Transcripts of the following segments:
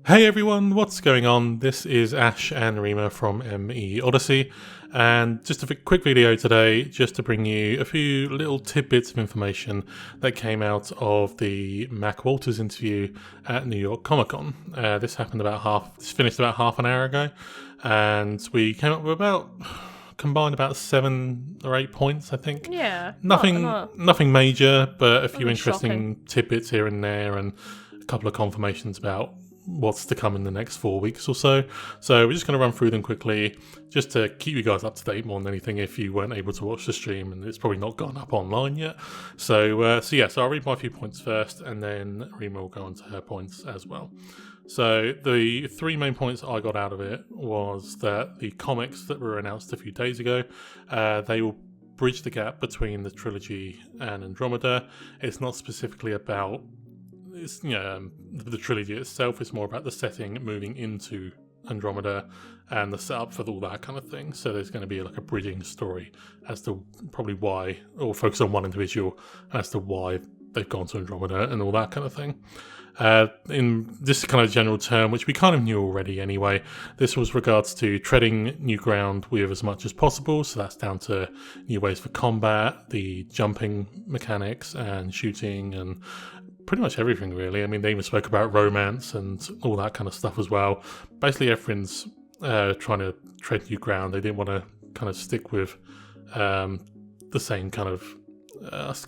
Hey everyone, what's going on? This is Ash and Rima from ME Odyssey, and just a quick video today just to bring you a few little tidbits of information that came out of the Mac Walters interview at New York Comic Con. This finished about half an hour ago, and we came up with combined about 7 or 8 points, I think. Yeah. Nothing major, but a few interesting shocking tidbits here and there, and a couple of confirmations about what's to come in the next 4 weeks or so. So we're just going to run through them quickly, just to keep you guys up to date more than anything if you weren't able to watch the stream, and it's probably not gone up online yet. So I'll read my few points first, and then Rima will go on to her points as well. So the 3 main points I got out of it was that the comics that were announced a few days ago, they will bridge the gap between the trilogy and Andromeda. It's not specifically about the trilogy itself. Is more about the setting moving into Andromeda and the setup for all that kind of thing. So there's going to be like a bridging story as to probably why, or focus on one individual as to why they've gone to Andromeda and all that kind of thing. In this kind of general term, which we kind of knew already anyway, this was regards to treading new ground with as much as possible. So that's down to new ways for combat, the jumping mechanics and shooting, and pretty much everything really. I mean, they even spoke about romance and all that kind of stuff as well. Basically everyone's trying to tread new ground. They didn't want to kind of stick with the same kind of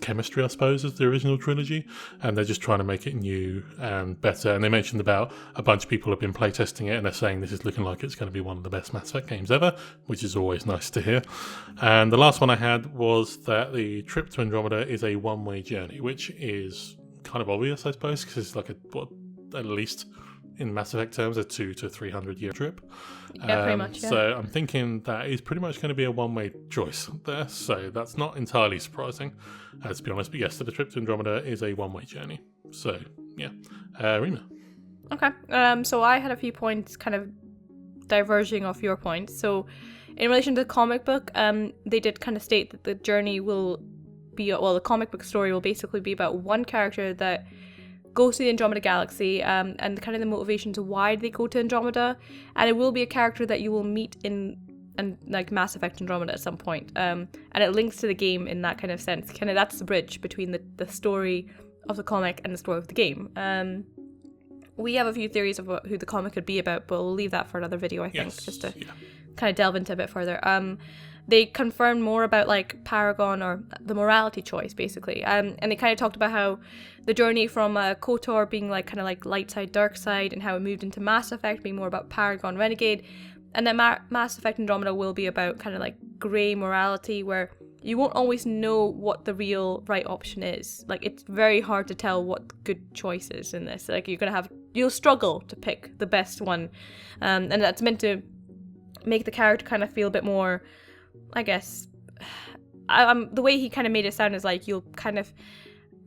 chemistry, I suppose, as the original trilogy, and they're just trying to make it new and better. And they mentioned about a bunch of people have been playtesting it, and they're saying this is looking like it's going to be one of the best Mass Effect games ever, which is always nice to hear. And the last one I had was that the trip to Andromeda is a one-way journey, which is kind of obvious, I suppose, because it's like at least in Mass Effect terms, a 200 to 300 year trip. Yeah, pretty much. Yeah. So I'm thinking that is pretty much going to be a one-way choice there. So that's not entirely surprising, to be honest. But yes, so the trip to Andromeda is a one-way journey. So yeah, Rima. Okay. So I had a few points, kind of diverging off your points. So in relation to the comic book, they did kind of state that the journey will be, the comic book story will basically be about one character that goes to the Andromeda galaxy, and kind of the motivation to why they go to Andromeda, and it will be a character that you will meet in like Mass Effect Andromeda at some point, and it links to the game in that kind of sense. Kind of that's the bridge between the story of the comic and the story of the game. We have a few theories of who the comic could be about, but we'll leave that for another video, I think, just to kind of delve into a bit further. They confirmed more about like Paragon, or the morality choice, basically. And they kind of talked about how the journey from KOTOR being like kind of like light side, dark side, and how it moved into Mass Effect being more about Paragon, Renegade. And then Mass Effect Andromeda will be about kind of like grey morality, where you won't always know what the real right option is. Like, it's very hard to tell what good choice is in this. Like, you'll struggle to pick the best one. And that's meant to make the character kind of feel a bit more, I guess, the way he kind of made it sound is like you'll kind of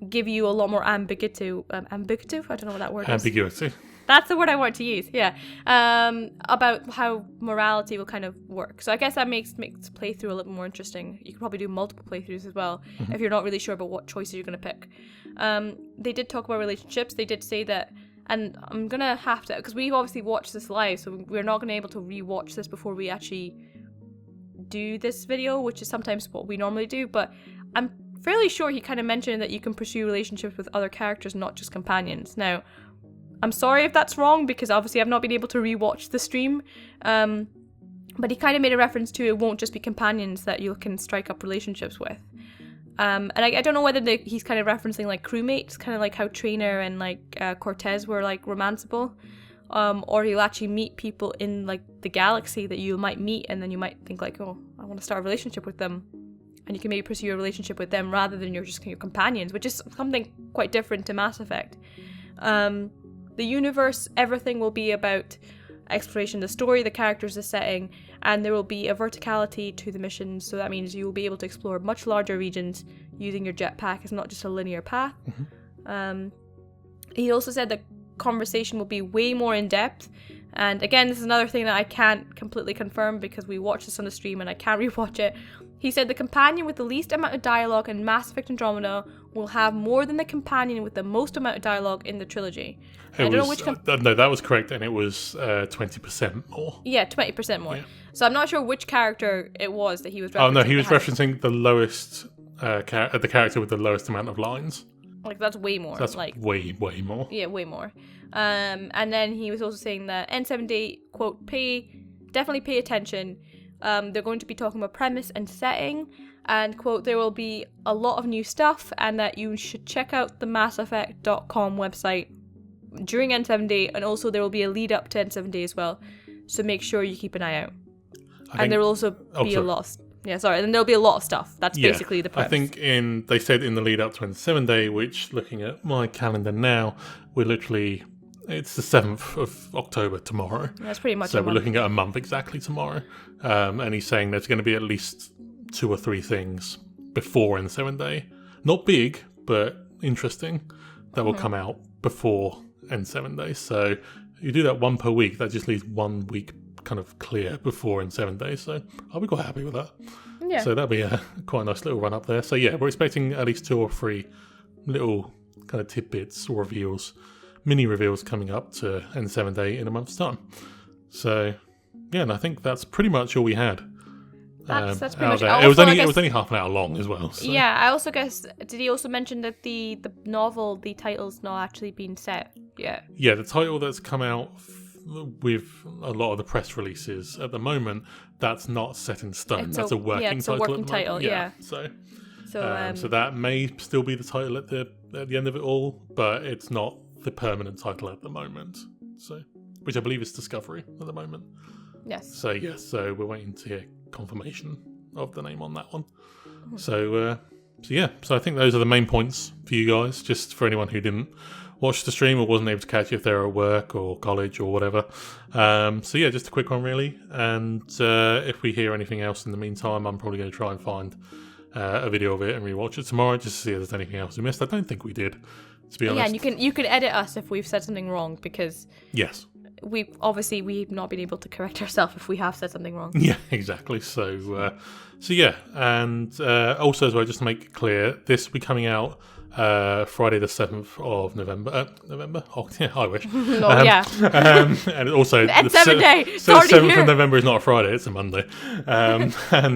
give you a lot more ambiguity. I don't know what that word is. Ambiguity. That's the word I want to use, yeah. About how morality will kind of work. So I guess that makes playthrough a little more interesting. You can probably do multiple playthroughs as well, if you're not really sure about what choices you're going to pick. They did talk about relationships. They did say that, and I'm going to have to, because we've obviously watched this live, so we're not going to be able to re-watch this before we actually do this video, which is sometimes what we normally do, but I'm fairly sure he kind of mentioned that you can pursue relationships with other characters, not just companions. Now, I'm sorry if that's wrong, because obviously I've not been able to rewatch the stream, but he kind of made a reference to it won't just be companions that you can strike up relationships with. And I don't know whether he's kind of referencing like crewmates, kind of like how Trainer and like Cortez were like romanceable. Or you'll actually meet people in like the galaxy that you might meet, and then you might think like, oh, I want to start a relationship with them, and you can maybe pursue a relationship with them rather than your companions, which is something quite different to Mass Effect. The universe, everything will be about exploration, the story, the characters, the setting, and there will be a verticality to the missions, so that means you will be able to explore much larger regions using your jetpack. It's not just a linear path. He also said that conversation will be way more in depth, and again, this is another thing that I can't completely confirm because we watched this on the stream and I can't rewatch it. He said the companion with the least amount of dialogue in Mass Effect Andromeda will have more than the companion with the most amount of dialogue in the trilogy. I don't know which. No, that was correct, and it was 20% more. Yeah, 20% more. Yeah. So I'm not sure which character it was that he was referencing. Oh no, he was referencing the lowest, the character with the lowest amount of lines. Like that's way more. So that's like way more. Yeah, way more. And then he was also saying that N70, quote, definitely pay attention. They're going to be talking about premise and setting, and quote, there will be a lot of new stuff, and that you should check out the MassEffect.com website during N70, and also there will be a lead up to N70 as well. So make sure you keep an eye out. And there will also be a lot of... Yeah, sorry. And there'll be a lot of stuff. That's basically the premise. I think they said in the lead up to N7 which, looking at my calendar now, we're literally... It's the 7th of October tomorrow. That's pretty much so we're looking at a month exactly tomorrow. And he's saying there's going to be at least 2 or 3 things before N7. Not big, but interesting, that will come out before N7. So you do that 1 per week, that just leaves 1 week kind of clear before N7. So I'll be quite happy with that. Yeah. So that'll be a quite a nice little run up there. So yeah, we're expecting at least 2 or 3 little kind of tidbits or reveals, mini reveals coming up to N7 in a month's time. So yeah, and I think that's pretty much all we had. That's pretty much it was only half an hour long as well. So. Yeah, I also guess, did he also mention that the novel, the title's not actually been set yet? Yeah, the title that's come out with a lot of the press releases at the moment, that's not set in stone. That's a working title. Yeah, it's a working title. Yeah. So that may still be the title at the end of it all, but it's not the permanent title at the moment. So, which I believe is Discovery at the moment. Yes. So we're waiting to hear confirmation of the name on that one. So I think those are the main points for you guys, just for anyone who didn't watch the stream or wasn't able to catch it if they're at work or college or whatever. Just a quick one really. And if we hear anything else in the meantime, I'm probably going to try and find a video of it and rewatch it tomorrow just to see if there's anything else we missed. I don't think we did, to be honest. Yeah, and you can edit us if we've said something wrong, because yes, we've not been able to correct ourselves if we have said something wrong. Yeah, exactly. So yeah, and also as well, just to make it clear, this will be coming out Friday the 7th of November. Oh, yeah, I wish. And also the 7th day. So the 7th of November is not a Friday, it's a Monday. And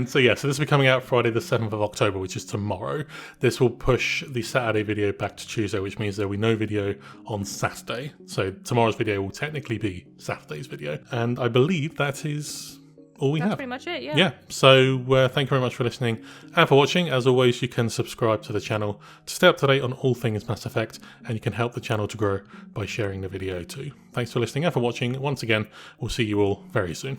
so this will be coming out Friday the 7th of October, which is tomorrow. This will push the Saturday video back to Tuesday, which means there will be no video on Saturday. So tomorrow's video will technically be Saturday's video. And I believe that is all we have. That's pretty much it, yeah. Yeah, so thank you very much for listening and for watching. As always, you can subscribe to the channel to stay up to date on all things Mass Effect, and you can help the channel to grow by sharing the video too. Thanks for listening and for watching. Once again, we'll see you all very soon.